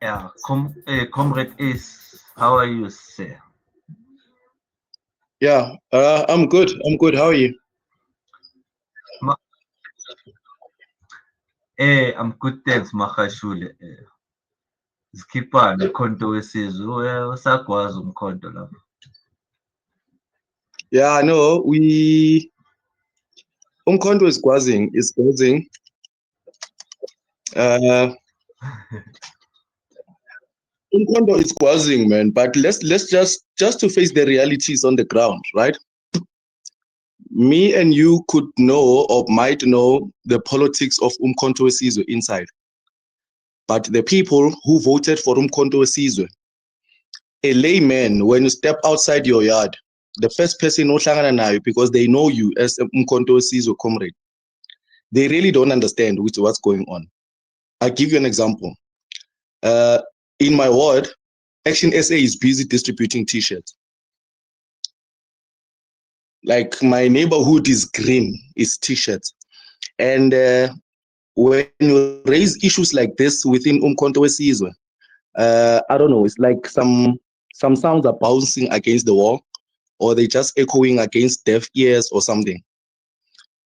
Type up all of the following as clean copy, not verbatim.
Yeah, Comrade Ace, how are you, sir? Yeah, I'm good. I'm good. How are you? Ma I'm good, thanks, Makashule. Zikhiphani umkhonto wesizwe, usagwazi umkhonto lapho. Yeah, I know. Umkhonto is Gwazing. Uh, Umkhonto is Gwazing, man. But let's just to face the realities on the ground, right? Me and you could know or might know the politics of Umkhonto Wesizwe inside, but the people who voted for Umkhonto Wesizwe, a layman, when you step outside your yard, the first person ohlangana nayo because they know you as a Umkhonto Wesizwe comrade, they really don't understand what's going on. I'll give you an example. Uh, in my ward, Action SA is busy distributing T-shirts. Like my neighborhood is green, is T-shirts, and when you raise issues like this within Umkhonto Wesizwe, I don't know, it's like some sounds are bouncing against the wall, or they just echoing against deaf ears or something.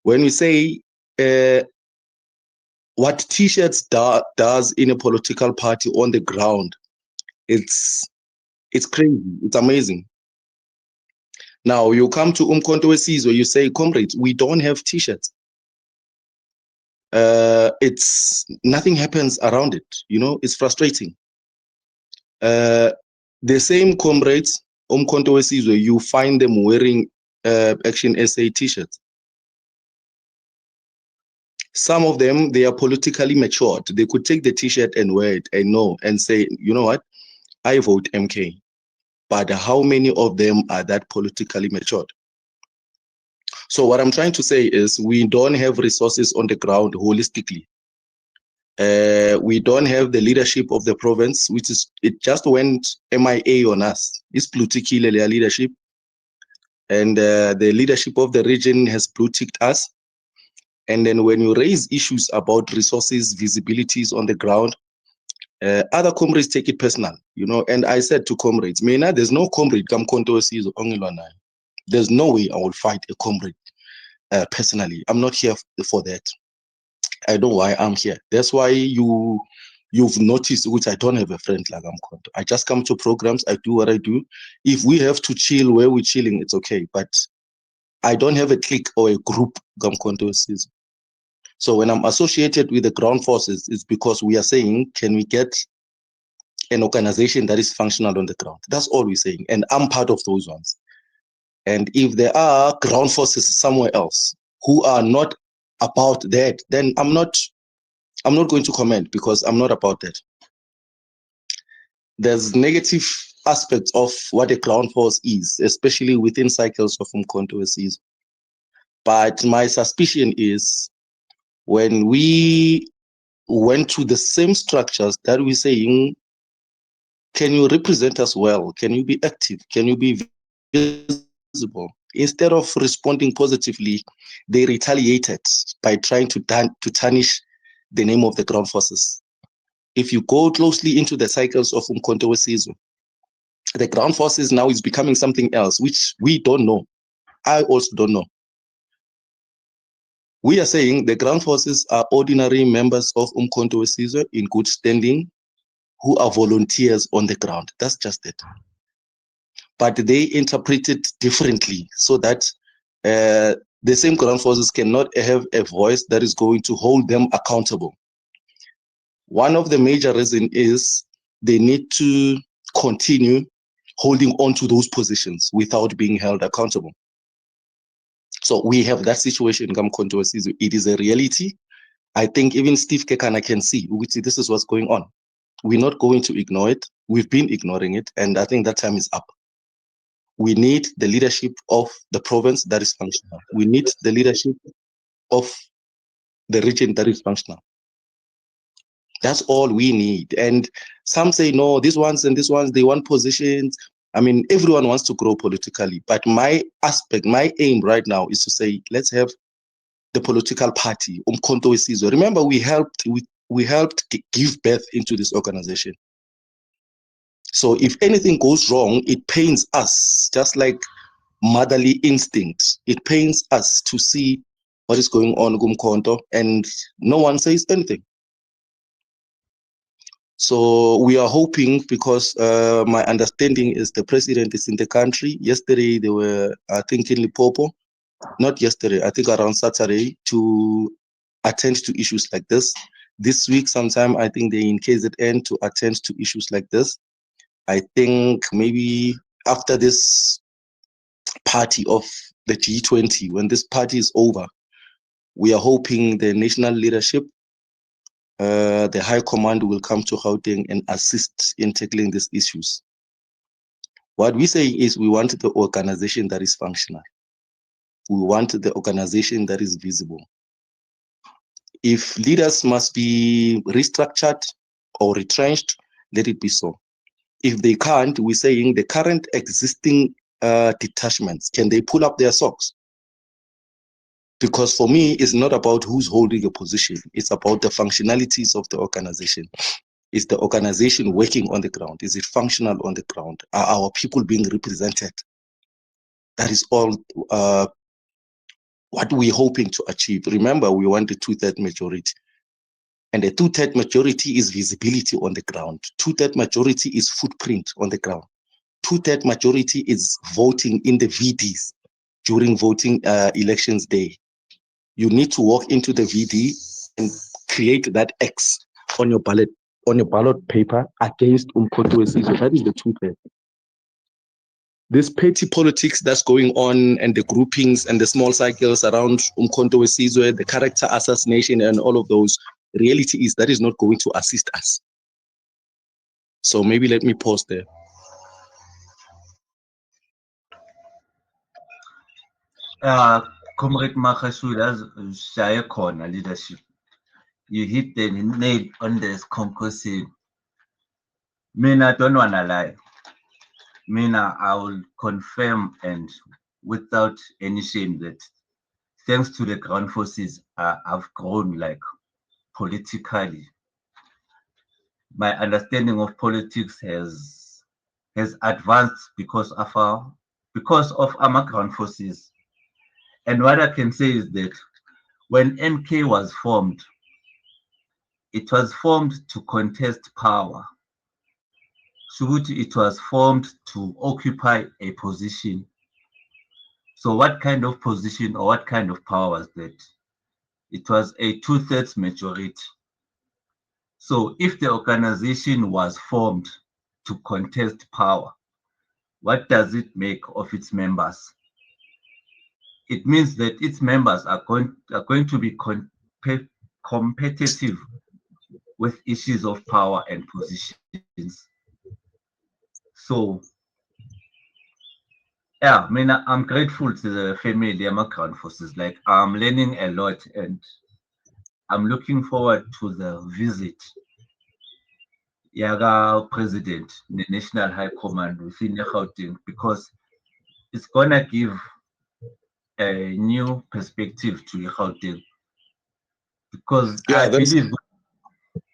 When we say uh, what T-shirts does in a political party on the ground, it's it's crazy, it's amazing. Now you come to Umkhonto Wesizwe, you say, comrades, we don't have T-shirts. It's nothing happens around it. It's frustrating. Uh, the same comrades, Umkhonto Wesizwe, you find them wearing Action SA T-shirts. Some of them, they are politically matured. They could take the T-shirt and wear it and know and say, you know what, I vote MK. But how many of them are that politically matured? So what I'm trying to say is we don't have resources on the ground holistically. We don't have the leadership of the province, which is, it just went MIA on us. It's blue ticked leadership. And the leadership of the region has blue ticked us. And then when you raise issues about resources, visibilities on the ground, other comrades take it personal. And I said to comrades, Mena, there's no comrade come Wesizwe Ongilwana. There's no way I will fight a comrade personally. I'm not here for that. I know why I'm here. That's why you've noticed, which I don't have a friend like Amkhonto. I just come to programs, I do what I do. If we have to chill where we're chilling, it's okay. But I don't have a clique or a group Gamkhonto sees. So when I'm associated with the ground forces, it's because we are saying, can we get an organization that is functional on the ground? That's all we're saying. And I'm part of those ones. And if there are ground forces somewhere else who are not about that, then I'm not going to comment because I'm not about that. There's negative aspects of what a ground force is, especially within cycles of controversies. But my suspicion is when we went to the same structures that we're saying, can you represent us well? Can you be active? Can you be visible? Instead of responding positively, they retaliated by trying to tarnish the name of the ground forces. If you go closely into the cycles of Umkhonto Wesizwe, the ground forces now is becoming something else, which we don't know. I also don't know. We are saying the ground forces are ordinary members of Umkhonto Wesizwe in good standing who are volunteers on the ground. That's just it. But they interpret it differently so that the same ground forces cannot have a voice that is going to hold them accountable. One of the major reasons is they need to continue holding on to those positions without being held accountable. So we have that situation in Gamkhonto Wesizwe. It is a reality. I think even Steve Kekana can see, which this is what's going on. We're not going to ignore it. We've been ignoring it, and I think that time is up. We need the leadership of the province that is functional. We need the leadership of the region that is functional. That's all we need. And some say, no, these ones and these ones, they want positions. I mean, everyone wants to grow politically. But my aspect, my aim right now is to say, let's have the political party, Umkhonto Wesizwe. Remember, we helped give birth into this organization. So if anything goes wrong, it pains us, just like motherly instinct. It pains us to see what is going on Kumkonto, and no one says anything. So we are hoping, because my understanding is the president is in the country. Yesterday they were, I think, in Limpopo. Not yesterday, I think around Saturday, to attend to issues like this. This week sometime, I think they're in KZN to attend to issues like this. I think maybe after this party of the G20, when this party is over, we are hoping the national leadership, the high command, will come to Gauteng and assist in tackling these issues. What we say is we want the organization that is functional. We want the organization that is visible. If leaders must be restructured or retrenched, let it be so. If they can't, we're saying the current existing detachments, can they pull up their socks? Because for me, it's not about who's holding a position. It's about the functionalities of the organization. Is the organization working on the ground? Is it functional on the ground? Are our people being represented? That is all what we're hoping to achieve. Remember, we want a 2/3 majority. And the 2/3 majority is visibility on the ground. 2/3 majority is footprint on the ground. 2/3 majority is voting in the VDs during voting elections day. You need to walk into the VD and create that X on your ballot paper against Umkhonto we Sizwe. That is the 2/3. This petty politics that's going on, and the groupings and the small cycles around Umkhonto we Sizwe, the character assassination and all of those, reality is that is not going to assist us. So maybe let me pause there. Comrade Makashule, as Shaya Corner leadership, you hit the nail on the conclusion. I don't want to lie. I will confirm, and without any shame, that thanks to the ground forces, I've grown like politically. My understanding of politics has advanced because of our ground forces. And what I can say is that when MK was formed, it was formed to contest power. Subuti, it was formed to occupy a position. So what kind of position or what kind of power was that? It was a 2/3 majority. So if the organization was formed to contest power, what does it make of its members? It means that its members are going to be competitive with issues of power and positions. So yeah, I'm grateful to the family of ground forces. Like, I'm learning a lot, and I'm looking forward to the visit Yaga President, the National High Command within Gauteng, because it's gonna give a new perspective to Gauteng. Because Yeah, I believe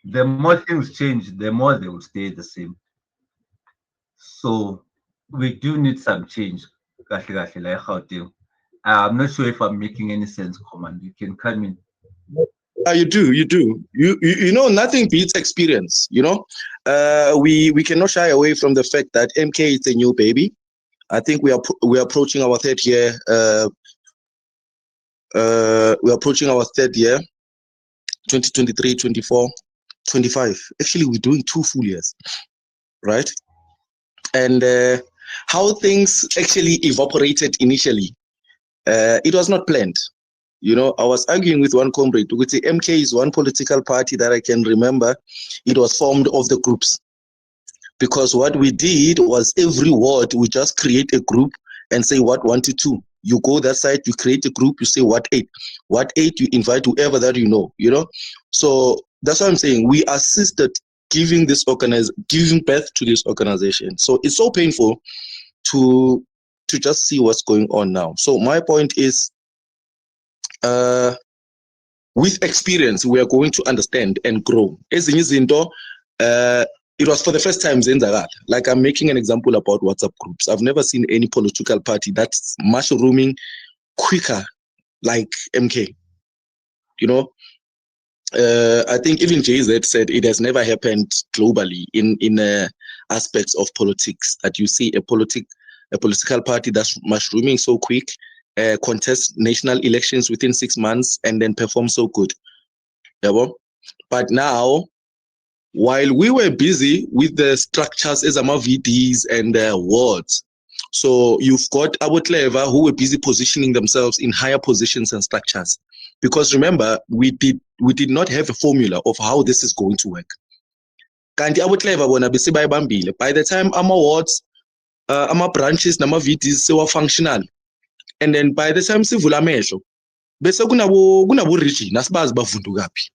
the more things change, the more they will stay the same. So we do need some change. I'm not sure if I'm making any sense, Command. You can come in. You do. You know, nothing beats experience. You know, we cannot shy away from the fact that MK is a new baby. I think we are approaching our third year. We're approaching our third year, 2023, 24, 25. Actually, we're doing 2 full years, right? And how things actually evaporated initially, it was not planned. You know, I was arguing with one comrade. MK is one political party that I can remember. It was formed of the groups. Because what we did was every ward, we just create a group and say what 1 to 2. You go that side, you create a group, you say what 8. What 8, you invite whoever that you know. So that's what I'm saying. We assisted giving birth to this organization. So it's so painful to just see what's going on now. So my point is, with experience, we are going to understand and grow. Ezinye izinto it was for the first time Zenzakala. Like I'm making an example about WhatsApp groups. I've never seen any political party that's mushrooming quicker like MK. You know, I think even JZ said it has never happened globally in aspects of politics that you see a political party that's mushrooming so quick, contest national elections within 6 months and then perform so good. Yeah, but now, while we were busy with the structures as VDs and wards, so you've got our Clever who were busy positioning themselves in higher positions and structures. Because remember, we did not have a formula of how this is going to work. Kanti our Clever bona bese bayibambile. By the time ama wards, ama branches nama VDs sewa functional. And then by the time sivula amehlo, bese kunabo region asibazi bavundukaphi.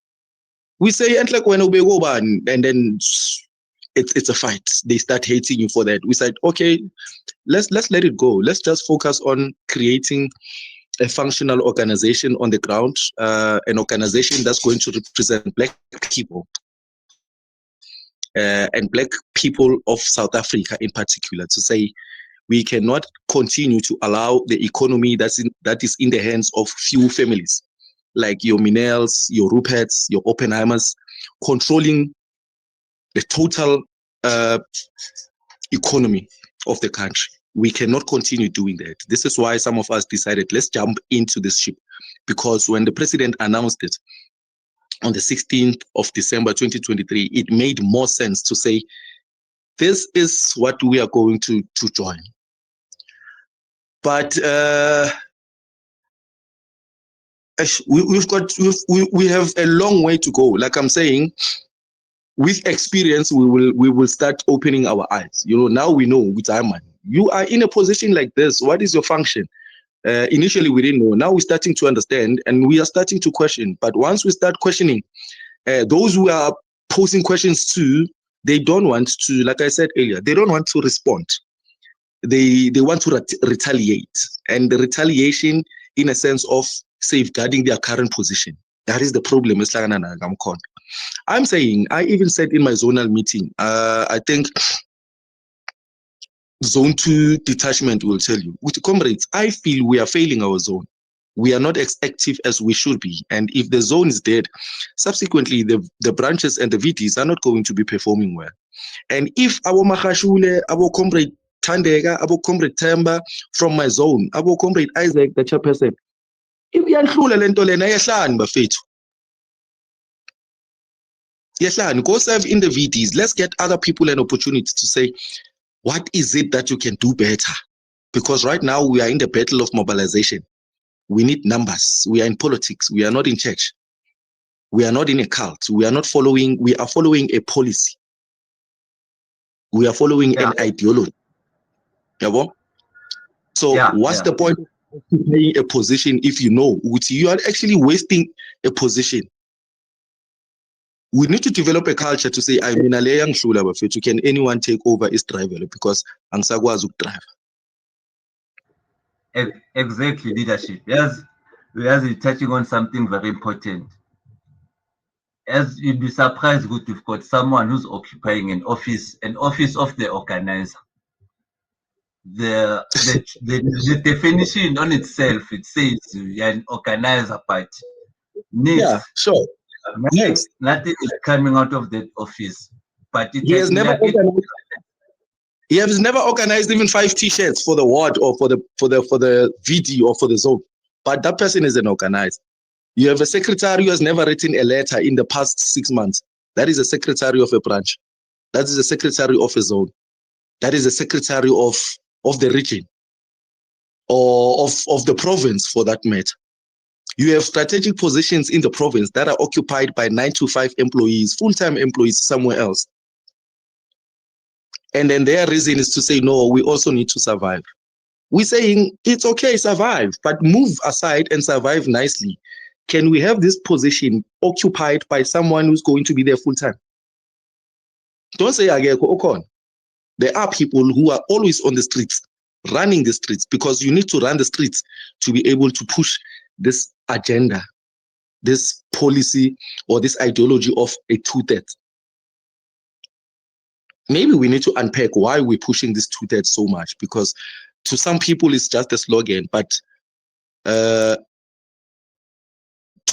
We say and then it's a fight. They start hating you for that. We said, okay, let's let it go. Let's just focus on creating a functional organization on the ground, an organization that's going to represent Black people and Black people of South Africa in particular, to say we cannot continue to allow the economy that is in the hands of few families, like your Minels, your Ruperts, your Oppenheimers, controlling the total economy of the country. We cannot continue doing that. This is why some of us decided, let's jump into this ship. Because when the president announced it on the 16th of December 2023, it made more sense to say, this is what we are going to join. But we have a long way to go. Like I'm saying, with experience, we will start opening our eyes. You know, now we know with Ayman, you are in a position like this. What is your function? Initially, we didn't know. Now we're starting to understand, and we are starting to question. But once we start questioning, those who are posing questions to, they don't want to, like I said earlier, they don't want to respond. They want to retaliate, and the retaliation in a sense of safeguarding their current position. That is the problem. I'm saying, I even said in my zonal meeting, I think Zone 2 detachment will tell you, with comrades, I feel we are failing our zone. We are not as active as we should be. And if the zone is dead, subsequently, the branches and the VTs are not going to be performing well. And if our Mahashule, our comrade Tandega, our comrade Temba from my zone, our comrade Isaac, the chairperson, if we are lento lena yehlani bafethu. Yehlani, go serve in the VTs. Let's get other people an opportunity to say, what is it that you can do better? Because right now we are in the battle of mobilization. We need numbers. We are in politics. We are not in church. We are not in a cult. We are following a policy. We are following an ideology. So what's the point of occupying a position if you know you are actually wasting a position? We need to develop a culture to say, can anyone take over as driver because angisakwazi ukudrive. Exactly, leadership. Yes, you're touching on something very important. As you'd be surprised, good, you've got someone who's occupying an office of the organizer. The definition on itself, it says you're an organizer party. Next, yeah, sure. Next, nothing is coming out of that office. But he has never organized even 5 T-shirts for the ward or for the VD or for the zone. But that person is an organizer. You have a secretary who has never written a letter in the past 6 months. That is a secretary of a branch. That is a secretary of a zone. That is a secretary of the region or of the province, for that matter. You have strategic positions in the province that are occupied by 9 to 5 employees, full-time employees somewhere else. And then their reason is to say, no, we also need to survive. We're saying it's okay, survive, but move aside and survive nicely. Can we have this position occupied by someone who's going to be there full-time? Don't say Okon. There are people who are always on the streets, running the streets, because you need to run the streets to be able to push this agenda, this policy, or this ideology of a 2/3. maybe we need to unpack why we're pushing this 2/3 so much, because to some people it's just a slogan, but to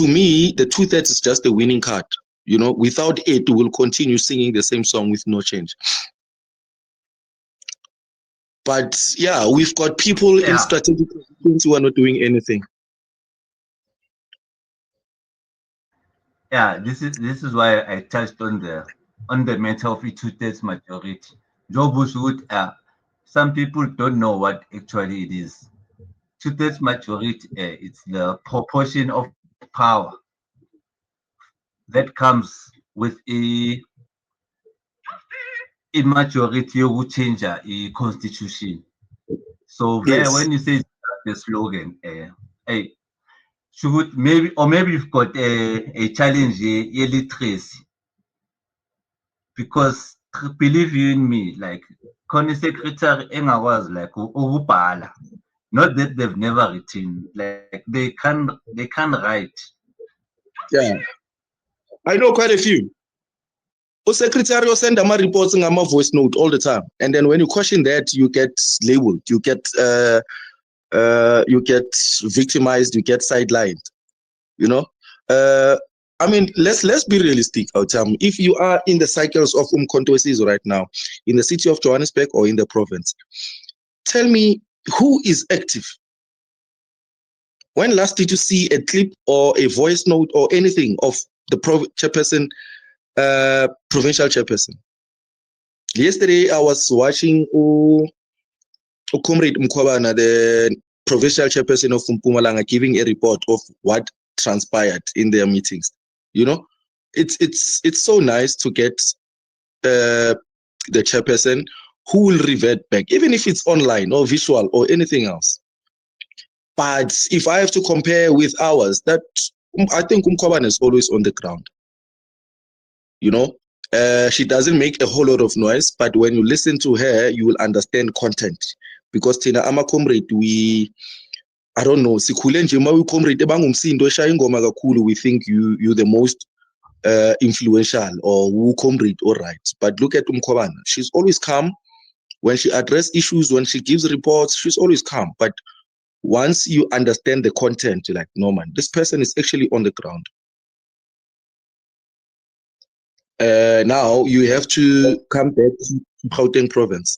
me, the 2/3 is just a winning card. You know, without it, we'll continue singing the same song with no change. But yeah, we've got people in strategic positions who are not doing anything. Yeah, this is why I touched on the matter of a 2/3 majority. Job would some people don't know what actually it is. 2/3 majority, it's the proportion of power that comes with a majority who change a constitution. So Yes. when you say the slogan, should maybe you've got a challenge literacy, because believe you in me, like Connie Secretary was like ukubhala. Not that they've never written, like they can't write. Yeah, I know quite a few. Secretary send them reports and a voice note all the time, and then when you question that, you get labeled, you get victimized, you get sidelined. You know, I mean, let's be realistic. If you are in the cycles of Umkhonto we right now, in the city of Johannesburg or in the province, tell me who is active. When last did you see a clip or a voice note or anything of the chairperson, provincial chairperson? Yesterday, I was watching Comrade Mkhwabana, the provincial chairperson of Mpumalanga, giving a report of what transpired in their meetings. You know, it's so nice to get the chairperson who will revert back, even if it's online or visual or anything else. But if I have to compare with ours, that I think Mkhwabana is always on the ground. You know, she doesn't make a whole lot of noise, but when you listen to her, you will understand content. Because Tina Ama Comrade, I don't know, we think you're the most influential or who comrade, all right. But look at Mkhwabana. She's always calm. When she addresses issues, when she gives reports, she's always calm. But once you understand the content, you're like, no man, this person is actually on the ground. Now you have to come back to Gauteng province.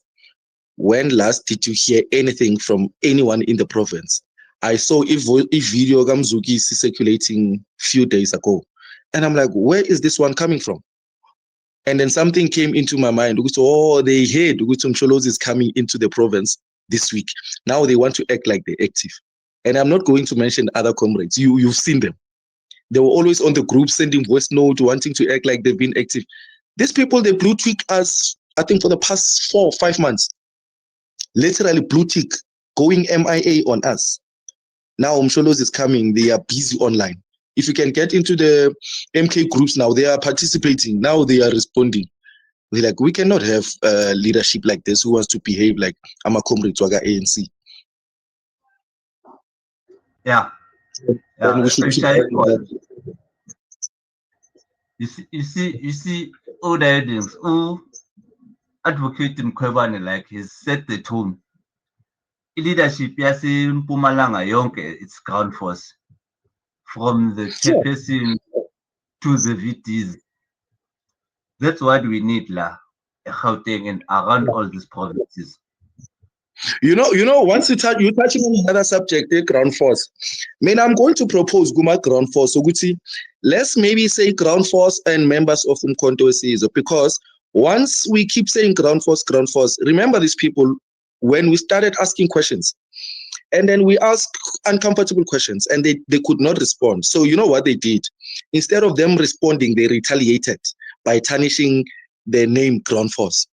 When last did you hear anything from anyone in the province? I saw a video Gamzuki circulating few days ago, and I'm like, where is this one coming from? And then something came into my mind. Oh, they heard Msholozi is coming into the province this week. Now they want to act like they're active. And I'm not going to mention other comrades. You've seen them. They were always on the group sending voice note, wanting to act like they've been active. These people, they blue tick us, I think, for the past 4 or 5 months. Literally blue tick, going MIA on us. Now Msholozi is coming. They are busy online. If you can get into the MK groups now, they are participating. Now they are responding. We're like, we cannot have leadership like this who wants to behave like I'm a comrade to ANC. Yeah. And we should you see all the headings. Advocate Mkhwebane, like, he's set the tone. Leadership Mpumalanga yonke, it's ground force. From the chairperson to the VTs. That's what we need Gauteng and around all these provinces. You know, once you're touching on another subject, the ground force. I'm going to propose Guma ground force. So let's maybe say ground force and members of Umkhonto we because once we keep saying ground force, remember these people when we started asking questions. And then we asked uncomfortable questions and they could not respond. So you know what they did? Instead of them responding, they retaliated by tarnishing the name ground force.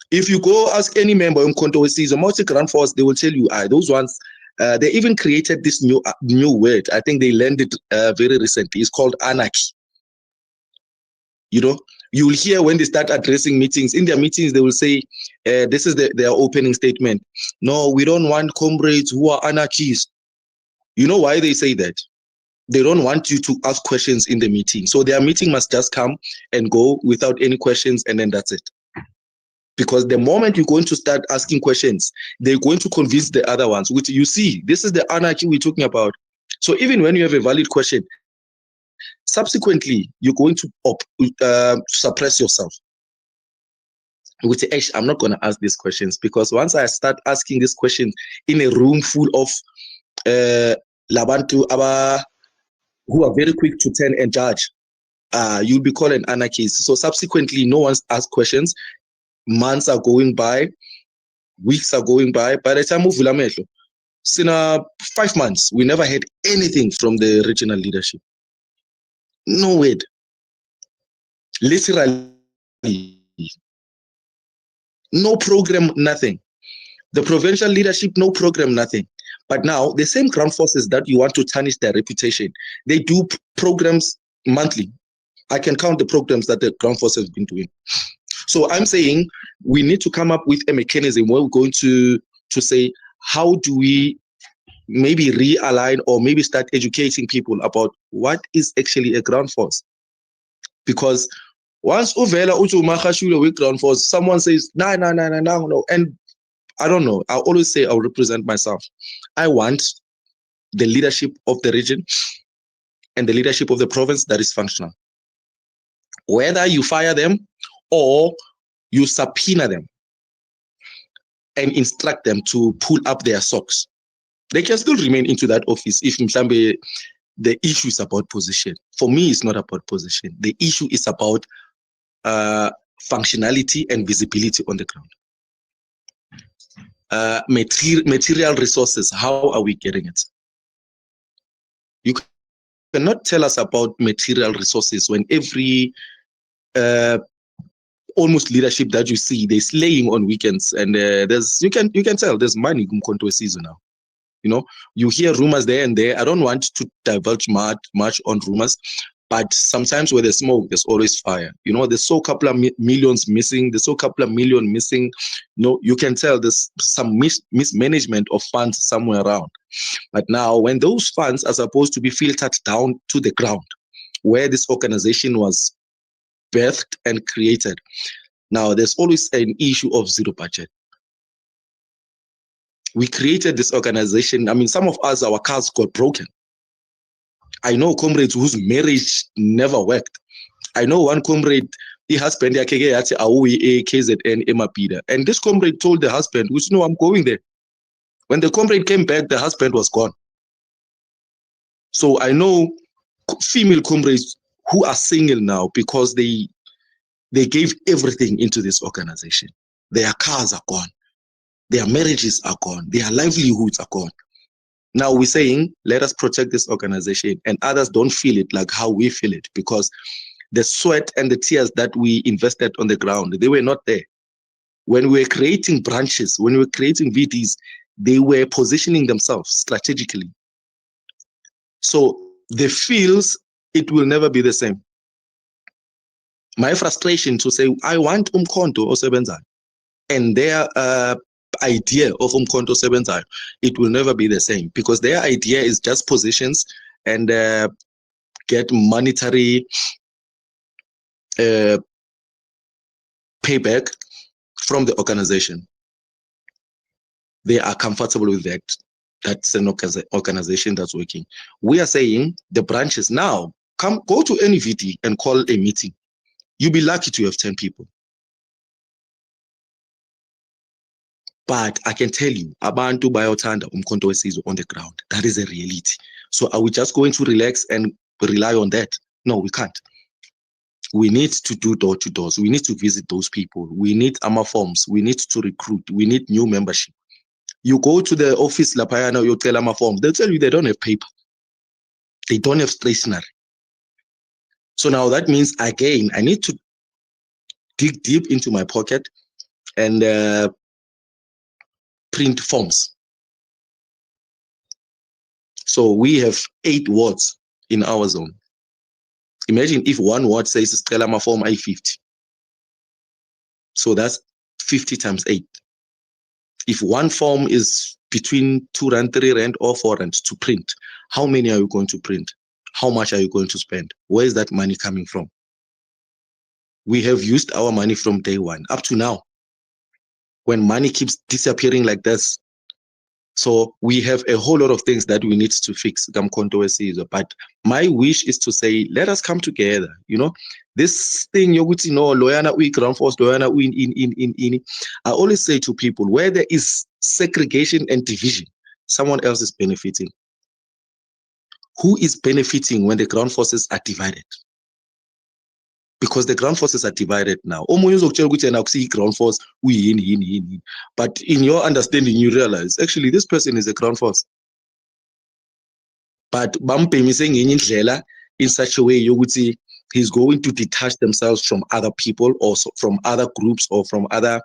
If you go ask any member in Umkhonto or multi-ground force, they will tell you, those ones, they even created this new word. I think they learned it very recently. It's called anarchy. You know, you will hear when they start addressing meetings. In their meetings, they will say, this is their opening statement. No, we don't want comrades who are anarchists. You know why they say that? They don't want you to ask questions in the meeting. So their meeting must just come and go without any questions, and then that's it. Because the moment you're going to start asking questions, they're going to convince the other ones, which you see, this is the anarchy we're talking about. So even when you have a valid question, subsequently, you're going to suppress yourself. Which I'm not going to ask these questions, because once I start asking these questions in a room full of Labantu who are very quick to turn and judge, you'll be called an anarchist. So subsequently, no one's asked questions. Months are going by, weeks are going by. By the time of Vulametlo, in 5 months, we never had anything from the regional leadership. No word. Literally. No program, nothing. The provincial leadership, no program, nothing. But now, the same ground forces that you want to tarnish their reputation, they do programs monthly. I can count the programs that the ground forces have been doing. So I'm saying we need to come up with a mechanism where we're going to say, how do we maybe realign or maybe start educating people about what is actually a ground force? Because once Uvela Utu with ground force, someone says, no. And I don't know. I always say I'll represent myself. I want the leadership of the region and the leadership of the province that is functional. Whether you fire them or you subpoena them and instruct them to pull up their socks, they can still remain into that office if the issue is about position. For me, it's not about position. The issue is about functionality and visibility on the ground. Material resources, how are we getting it? You cannot tell us about material resources when every almost leadership that you see, they're slaying on weekends, and you can tell there's money kumkhonto season now. You know, you hear rumors there and there. I don't want to divulge much on rumors, but sometimes where there's smoke, there's always fire. You know, there's so couple of millions missing. There's so couple of million missing. You know, you can tell there's some mismanagement of funds somewhere around. But now, when those funds are supposed to be filtered down to the ground, where this organization was birthed and created, now there's always an issue of zero budget. We created this organization. I mean, some of us, our cars got broken. I know comrades whose marriage never worked. I know one comrade, the husband, KZN Emapida. And this comrade told the husband, which, no, I'm going there. When the comrade came back, the husband was gone. So I know female comrades who are single now because they gave everything into this organization. Their cars are gone. Their marriages are gone. Their livelihoods are gone. Now we're saying, let us protect this organization, and others don't feel it like how we feel it, because the sweat and the tears that we invested on the ground, they were not there. When we were creating branches, when we were creating VDs, they were positioning themselves strategically. So the feels, it will never be the same. My frustration to say, I want Umkhonto Osebenzayo, and their idea of Umkhonto Osebenzayo, it will never be the same, because their idea is just positions and get monetary payback from the organization. They are comfortable with that. That's an organization that's working. We are saying the branches now, go to any VD and call a meeting. You'll be lucky to have 10 people. But I can tell you, abantu bayothanda umkhonto wesizwe on the ground. That is a reality. So are we just going to relax and rely on that? No, we can't. We need to do door-to-doors. We need to visit those people. We need AmaForms. We need to recruit. We need new membership. You go to the office, Lapayana, you tell AmaForms, they'll tell you they don't have paper. They don't have stationery. So now that means, again, I need to dig deep into my pocket and print forms. So we have 8 wards in our zone. Imagine if one ward says Stella form I-50. So that's 50 times 8. If one form is between 2 rand, 3 rand, or 4 rand to print, how many are you going to print? How much are you going to spend? Where is that money coming from? We have used our money from day one up to now. when money keeps disappearing like this. So we have a whole lot of things that we need to fix. But my wish is to say, let us come together. This thing you know, Loyana we ground force, Loyana we in. I always say to people, where there is segregation and division, someone else is benefiting. Who is benefiting when the ground forces are divided? Because the ground forces are divided now. Ground force, but in your understanding, you realize actually this person is a ground force. But in such a way, you would see he's going to detach themselves from other people, or from other groups, or from other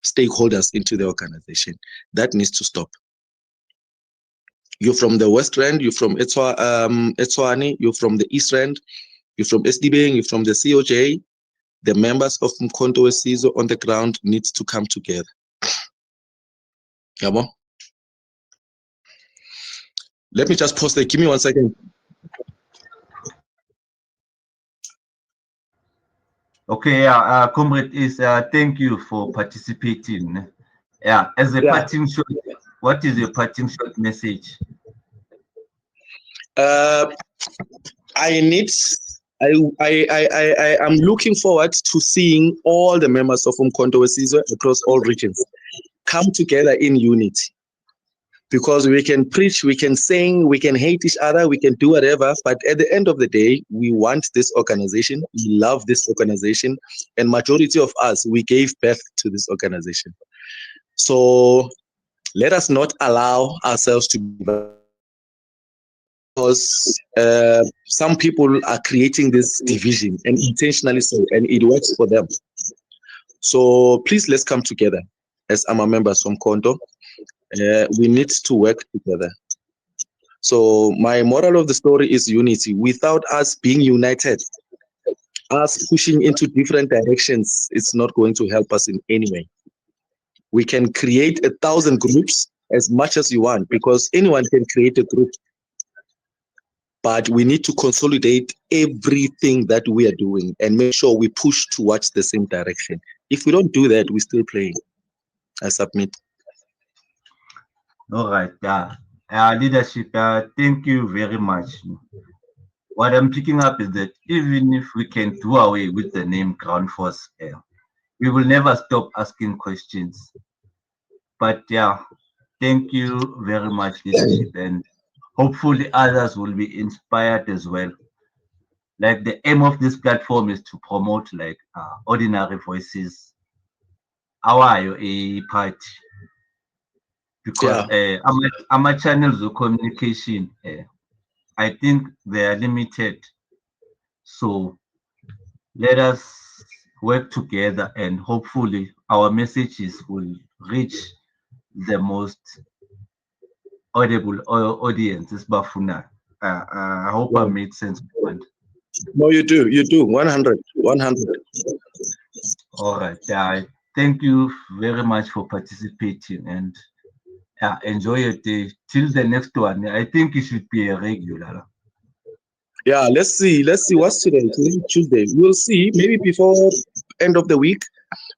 stakeholders into the organization. That needs to stop. You're from the West Rand, you're from Etswani, you're from the East Rand, you're from SDB, you're from the COJ. The members of Umkhonto weSizwe on the ground needs to come together. Yabo? Let me just pause there. Give me 1 second. Okay, Comrade Is, thank you for participating. Yeah, as a parting shot, what is your parting shot message? I'm looking forward to seeing all the members of Umkhonto weSizwe across all regions come together in unity. Because we can preach, we can sing, we can hate each other, we can do whatever, but at the end of the day, we want this organization, we love this organization, and majority of us, we gave birth to this organization. So let us not allow ourselves to be, because some people are creating this division, and intentionally so, and it works for them. So please, let's come together as AMA members from Umkhonto. We need to work together. So my moral of the story is unity. Without us being united, us pushing into different directions, it's not going to help us in any way. We can create 1,000 groups as much as you want, because anyone can create a group. But we need to consolidate everything that we are doing and make sure we push towards the same direction. If we don't do that, we're still playing. I submit. All right, leadership, thank you very much. What I'm picking up is that even if we can do away with the name Ground Force, we will never stop asking questions. But yeah, thank you very much, leadership, and hopefully others will be inspired as well. Like the aim of this platform is to promote like ordinary voices. Our a party, because our channels of communication, I think they are limited. So let us work together, and hopefully our messages will reach the most audible audience. I hope I made sense. No, you do. 100. All right. Thank you very much for participating, and enjoy your day. Till the next one. I think it should be a regular. Yeah, let's see what's today. Today Tuesday. We'll see, maybe before end of the week.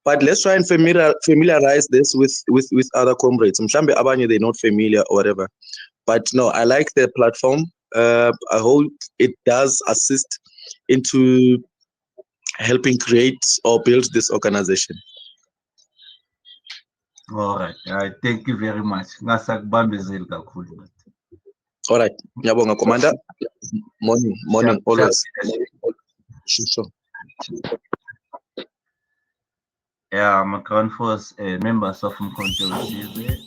But let's try and familiarize this with other comrades. Mshambe Abanye, they're not familiar or whatever. But no, I like the platform. I hope it does assist into helping create or build this organization. All right. Thank you very much. All right. Nyabonga, Commander. Morning, always. Sure. Yeah, I'm a Ground Force members of Umkhonto weSizwe.